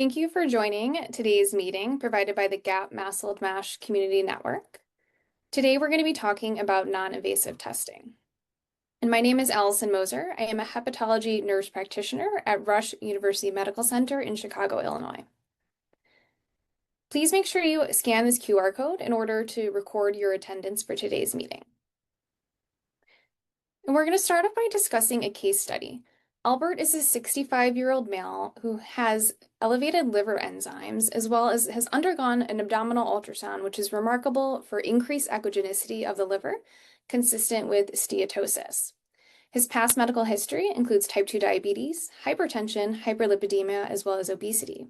Thank you for joining today's meeting provided by the GHAPP MASLD Community Network. Today we're going to be talking about non-invasive testing. And my name is Allison Moser. I am a hepatology nurse practitioner at Rush University Medical Center in Chicago, Illinois. Please make sure you scan this QR code in order to record your attendance for today's meeting. And we're going to start off by discussing a case study. Albert is a 65-year-old male who has elevated liver enzymes as well as has undergone an abdominal ultrasound, which is remarkable for increased echogenicity of the liver, consistent with steatosis. His past medical history includes type 2 diabetes, hypertension, hyperlipidemia, as well as obesity.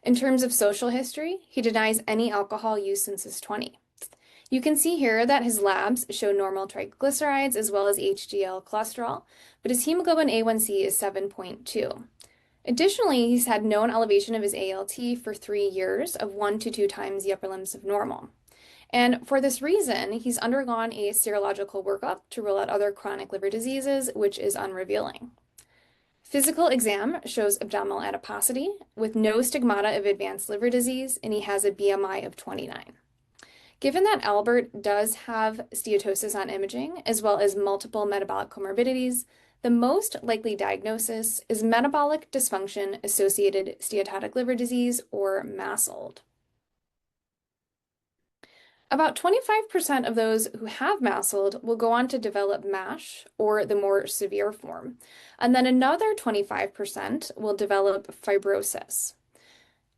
In terms of social history, he denies any alcohol use since his 20s. You can see here that his labs show normal triglycerides as well as HDL cholesterol, but his hemoglobin A1C is 7.2. Additionally, he's had known elevation of his ALT for 3 years of 1 to 2 times the upper limits of normal. And for this reason, he's undergone a serological workup to rule out other chronic liver diseases, which is unrevealing. Physical exam shows abdominal adiposity with no stigmata of advanced liver disease, and he has a BMI of 29. Given that Albert does have steatosis on imaging, as well as multiple metabolic comorbidities, the most likely diagnosis is metabolic dysfunction-associated steatotic liver disease, or MASLD. About 25% of those who have MASLD will go on to develop MASH, or the more severe form, and then another 25% will develop fibrosis.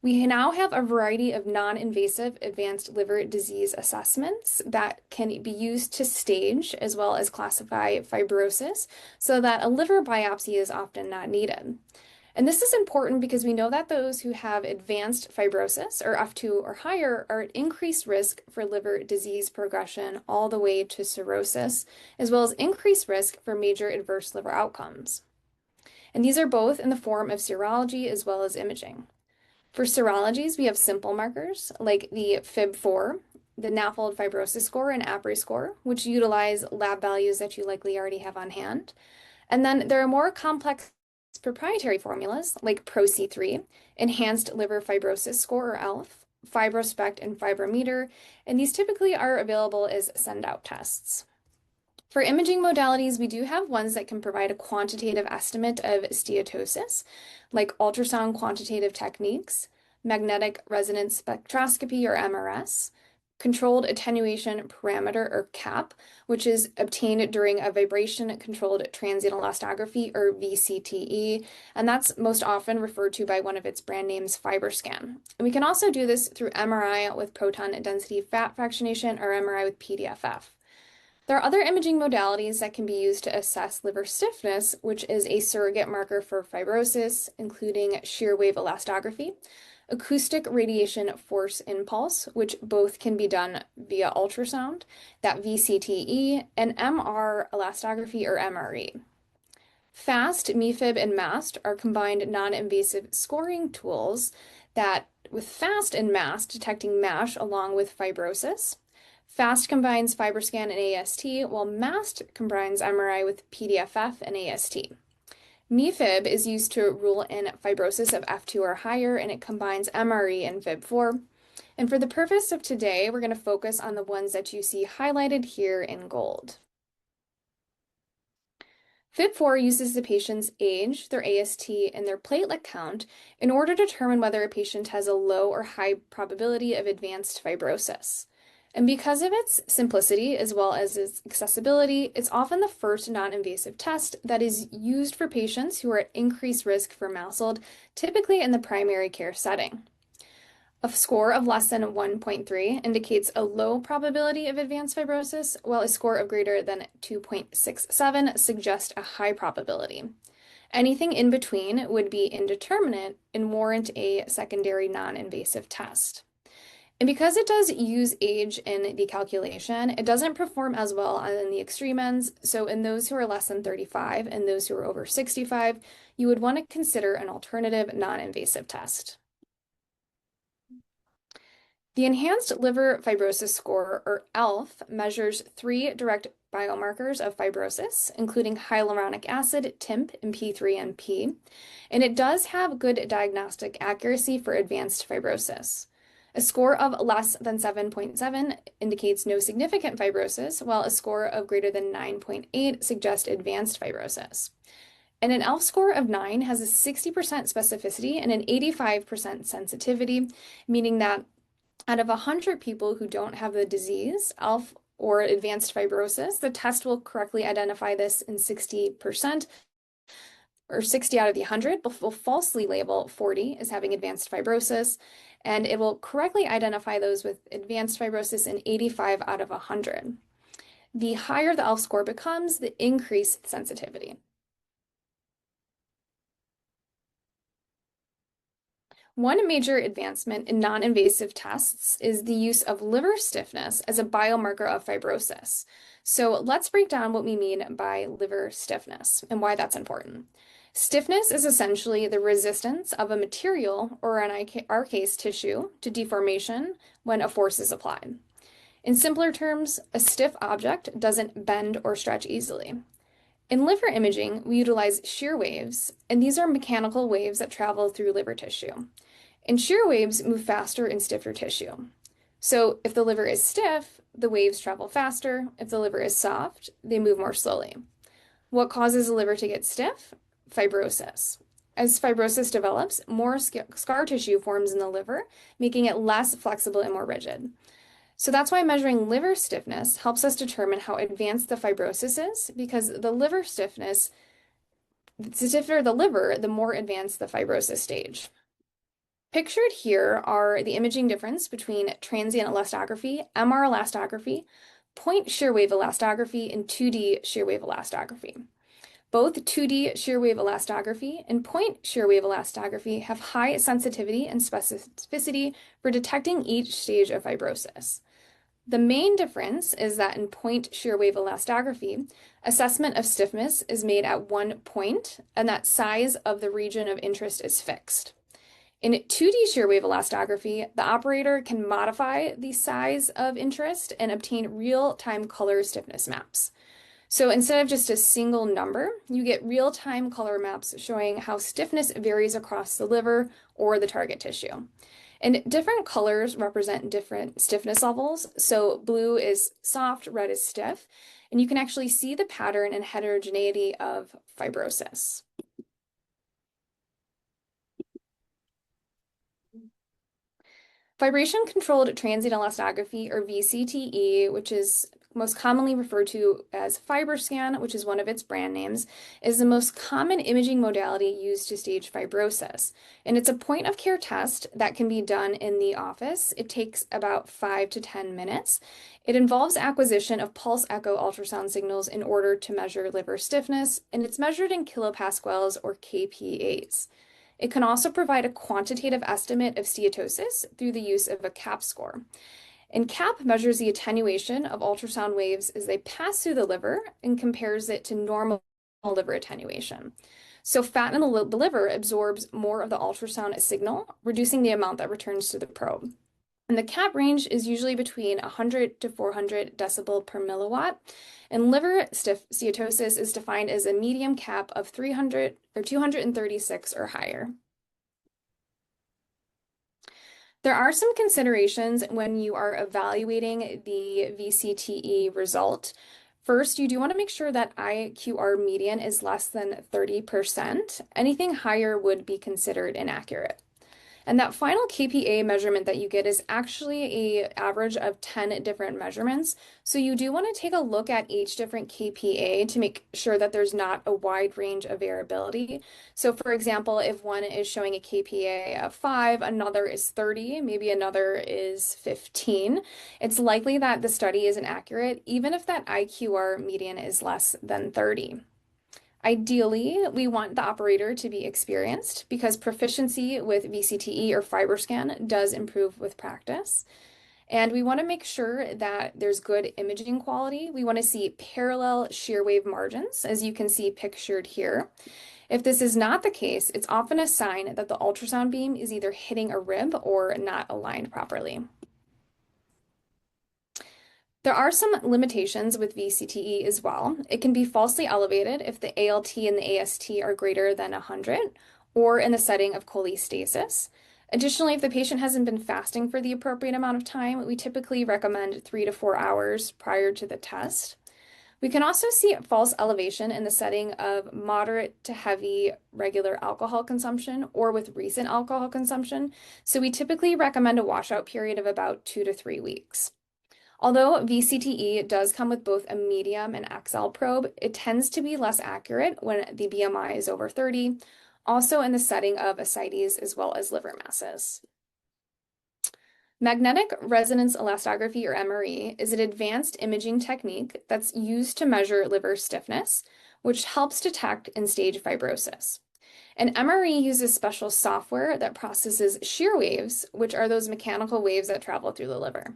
We now have a variety of non-invasive advanced liver disease assessments that can be used to stage as well as classify fibrosis so that a liver biopsy is often not needed. And this is important because we know that those who have advanced fibrosis or F2 or higher are at increased risk for liver disease progression all the way to cirrhosis, as well as increased risk for major adverse liver outcomes. And these are both in the form of serology as well as imaging. For serologies, we have simple markers like the FIB4, the NAFLD fibrosis score, and APRI score, which utilize lab values that you likely already have on hand. And then there are more complex proprietary formulas like PRO-C3, Enhanced Liver Fibrosis Score, or ELF, FibroSpect, and Fibrometer, and these typically are available as send-out tests. For imaging modalities, we do have ones that can provide a quantitative estimate of steatosis, like ultrasound quantitative techniques, magnetic resonance spectroscopy, or MRS, controlled attenuation parameter, or CAP, which is obtained during a vibration-controlled transient elastography, or VCTE, and that's most often referred to by one of its brand names, FibroScan. And we can also do this through MRI with proton density fat fractionation, or MRI with PDFF. There are other imaging modalities that can be used to assess liver stiffness, which is a surrogate marker for fibrosis, including shear wave elastography, acoustic radiation force impulse, which both can be done via ultrasound, that VCTE, and MR elastography, or MRE. FAST, MEFib, and MAST are combined non-invasive scoring tools that, with FAST and MAST, detecting MASH along with fibrosis. FAST combines FibroScan and AST, while MAST combines MRI with PDFF and AST. MEFib is used to rule in fibrosis of F2 or higher, and it combines MRE and FIB4. And for the purpose of today, we're going to focus on the ones that you see highlighted here in gold. FIB4 uses the patient's age, their AST, and their platelet count in order to determine whether a patient has a low or high probability of advanced fibrosis. And because of its simplicity as well as its accessibility, it's often the first non-invasive test that is used for patients who are at increased risk for MASLD, typically in the primary care setting. A score of less than 1.3 indicates a low probability of advanced fibrosis, while a score of greater than 2.67 suggests a high probability. Anything in between would be indeterminate and warrant a secondary non-invasive test. And because it does use age in the calculation, it doesn't perform as well on the extreme ends. So in those who are less than 35 and those who are over 65, you would want to consider an alternative non-invasive test. The Enhanced Liver Fibrosis Score, or ELF, measures 3 direct biomarkers of fibrosis, including hyaluronic acid, TIMP, and P3NP, and it does have good diagnostic accuracy for advanced fibrosis. A score of less than 7.7 indicates no significant fibrosis, while a score of greater than 9.8 suggests advanced fibrosis. And an ELF score of 9 has a 60% specificity and an 85% sensitivity, meaning that out of 100 people who don't have the disease, ELF or advanced fibrosis, the test will correctly identify this in 60%, or 60 out of the 100, but will falsely label 40 as having advanced fibrosis, and it will correctly identify those with advanced fibrosis in 85 out of 100. The higher the ELF score becomes, the increased sensitivity. One major advancement in non-invasive tests is the use of liver stiffness as a biomarker of fibrosis. So let's break down what we mean by liver stiffness and why that's important. Stiffness is essentially the resistance of a material, or in our case, tissue, to deformation when a force is applied. In simpler terms, a stiff object doesn't bend or stretch easily. In liver imaging, we utilize shear waves, and these are mechanical waves that travel through liver tissue. And shear waves move faster in stiffer tissue. So if the liver is stiff, the waves travel faster. If the liver is soft, they move more slowly. What causes the liver to get stiff? Fibrosis. As fibrosis develops, more scar tissue forms in the liver, making it less flexible and more rigid. So that's why measuring liver stiffness helps us determine how advanced the fibrosis is, because the liver stiffness, the stiffer the liver, the more advanced the fibrosis stage. Pictured here are the imaging difference between transient elastography, MR elastography, point shear wave elastography, and 2D shear wave elastography. Both 2D shear wave elastography and point shear wave elastography have high sensitivity and specificity for detecting each stage of fibrosis. The main difference is that in point shear wave elastography, assessment of stiffness is made at one point, and that size of the region of interest is fixed. In 2D shear wave elastography, the operator can modify the size of interest and obtain real-time color stiffness maps. So instead of just a single number, you get real-time color maps showing how stiffness varies across the liver or the target tissue. And different colors represent different stiffness levels. So blue is soft, red is stiff, and you can actually see the pattern and heterogeneity of fibrosis. Vibration-controlled transient elastography, or VCTE, which is most commonly referred to as FibroScan, which is one of its brand names, is the most common imaging modality used to stage fibrosis. And it's a point-of-care test that can be done in the office. It takes about 5 to 10 minutes. It involves acquisition of pulse echo ultrasound signals in order to measure liver stiffness, and it's measured in kilopascals or kPa's. It can also provide a quantitative estimate of steatosis through the use of a GHAPP score. And GHAPP measures the attenuation of ultrasound waves as they pass through the liver and compares it to normal liver attenuation. So fat in the liver absorbs more of the ultrasound signal, reducing the amount that returns to the probe. And the GHAPP range is usually between 100 to 400 decibel per milliwatt. And liver steatosis is defined as a medium CAP of 300 or 236 or higher. There are some considerations when you are evaluating the VCTE result. First, you do want to make sure that IQR median is less than 30%. Anything higher would be considered inaccurate. And that final kPa measurement that you get is actually an average of 10 different measurements. So you do want to take a look at each different kPa to make sure that there's not a wide range of variability. So for example, if one is showing a kPa of 5, another is 30, maybe another is 15, it's likely that the study isn't accurate, even if that IQR median is less than 30. Ideally, we want the operator to be experienced because proficiency with VCTE or FibroScan does improve with practice. And we want to make sure that there's good imaging quality. We want to see parallel shear wave margins, as you can see pictured here. If this is not the case, it's often a sign that the ultrasound beam is either hitting a rib or not aligned properly. There are some limitations with VCTE as well. It can be falsely elevated if the ALT and the AST are greater than 100 or in the setting of cholestasis. Additionally, if the patient hasn't been fasting for the appropriate amount of time, we typically recommend 3 to 4 hours prior to the test. We can also see false elevation in the setting of moderate to heavy regular alcohol consumption or with recent alcohol consumption. So we typically recommend a washout period of about 2 to 3 weeks. Although VCTE does come with both a medium and XL probe, it tends to be less accurate when the BMI is over 30, also in the setting of ascites as well as liver masses. Magnetic resonance elastography, or MRE, is an advanced imaging technique that's used to measure liver stiffness, which helps detect and stage fibrosis. And MRE uses special software that processes shear waves, which are those mechanical waves that travel through the liver.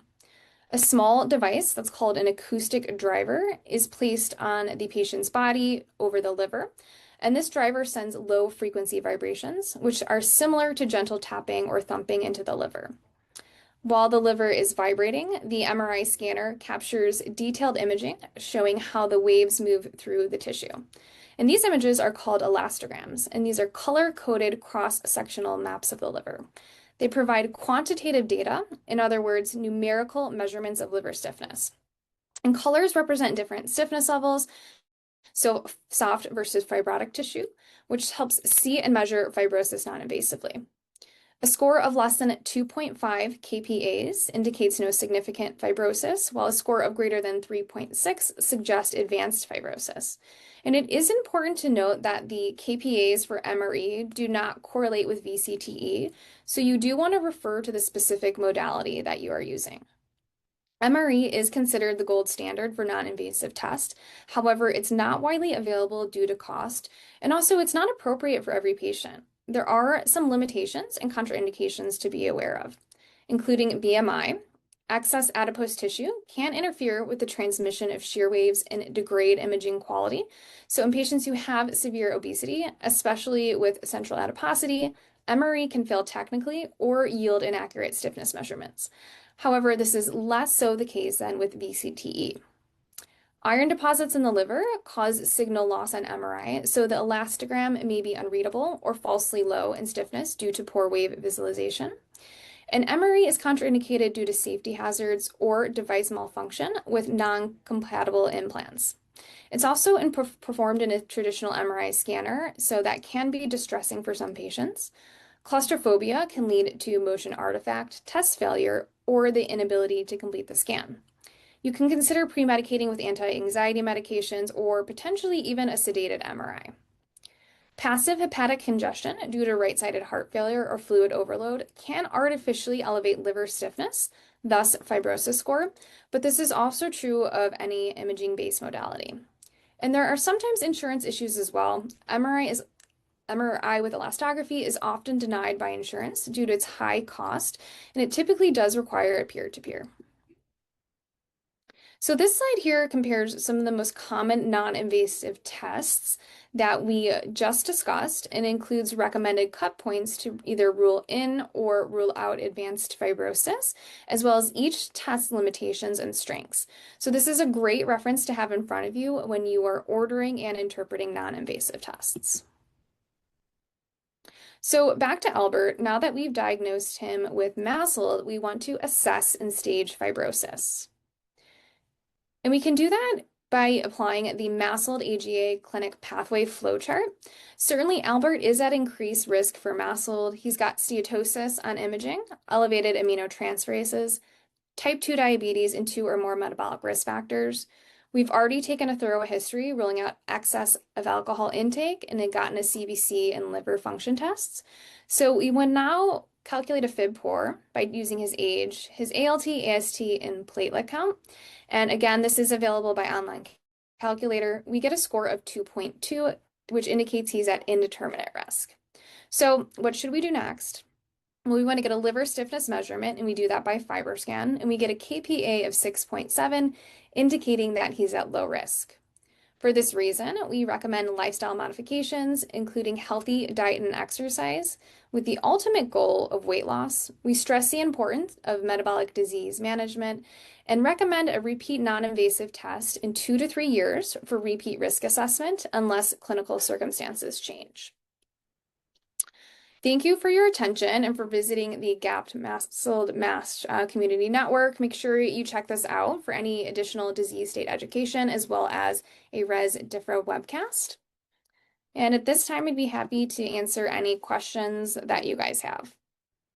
A small device that's called an acoustic driver is placed on the patient's body over the liver, and this driver sends low-frequency vibrations, which are similar to gentle tapping or thumping into the liver. While the liver is vibrating, the MRI scanner captures detailed imaging showing how the waves move through the tissue. And these images are called elastograms, and these are color-coded cross-sectional maps of the liver. They provide quantitative data, in other words, numerical measurements of liver stiffness. And colors represent different stiffness levels, so soft versus fibrotic tissue, which helps see and measure fibrosis non-invasively. A score of less than 2.5 kPas indicates no significant fibrosis, while a score of greater than 3.6 suggests advanced fibrosis. And it is important to note that the kPas for MRE do not correlate with VCTE, so you do want to refer to the specific modality that you are using. MRE is considered the gold standard for non-invasive tests. However, it's not widely available due to cost, and also it's not appropriate for every patient. There are some limitations and contraindications to be aware of, including BMI. Excess adipose tissue can interfere with the transmission of shear waves and degrade imaging quality. So in patients who have severe obesity, especially with central adiposity, MRE can fail technically or yield inaccurate stiffness measurements. However, this is less so the case than with VCTE. Iron deposits in the liver cause signal loss on MRI, so the elastogram may be unreadable or falsely low in stiffness due to poor wave visualization. And MRE is contraindicated due to safety hazards or device malfunction with non-compatible implants. It's also performed in a traditional MRI scanner, so that can be distressing for some patients. Claustrophobia can lead to motion artifact, test failure, or the inability to complete the scan. You can consider pre-medicating with anti-anxiety medications or potentially even a sedated MRI. Passive hepatic congestion due to right-sided heart failure or fluid overload can artificially elevate liver stiffness, thus fibrosis score, but this is also true of any imaging-based modality. And there are sometimes insurance issues as well. MRI with elastography is often denied by insurance due to its high cost, and it typically does require a peer-to-peer. So this slide here compares some of the most common non-invasive tests that we just discussed and includes recommended cut points to either rule in or rule out advanced fibrosis, as well as each test's limitations and strengths. So this is a great reference to have in front of you when you are ordering and interpreting non-invasive tests. So back to Albert, now that we've diagnosed him with MASLD, we want to assess and stage fibrosis. And we can do that by applying the MASLD AGA clinic pathway flowchart. Certainly, Albert is at increased risk for MASLD. He's got steatosis on imaging, elevated aminotransferases, type 2 diabetes, and 2 or more metabolic risk factors. We've already taken a thorough history, ruling out excess of alcohol intake, and had gotten a CBC and liver function tests. So we would now calculate a FibPOR by using his age, his ALT, AST, and platelet count. And again, this is available by online calculator. We get a score of 2.2, which indicates he's at indeterminate risk. So what should we do next? Well, we want to get a liver stiffness measurement, and we do that by FibroScan, and we get a kPa of 6.7, indicating that he's at low risk. For this reason, we recommend lifestyle modifications, including healthy diet and exercise, with the ultimate goal of weight loss. We stress the importance of metabolic disease management and recommend a repeat non-invasive test in 2 to 3 years for repeat risk assessment unless clinical circumstances change. Thank you for your attention and for visiting the GHAPP MASLD Community Network. Make sure you check this out for any additional disease state education as well as a Res Diffra webcast. And at this time, I'd be happy to answer any questions that you guys have.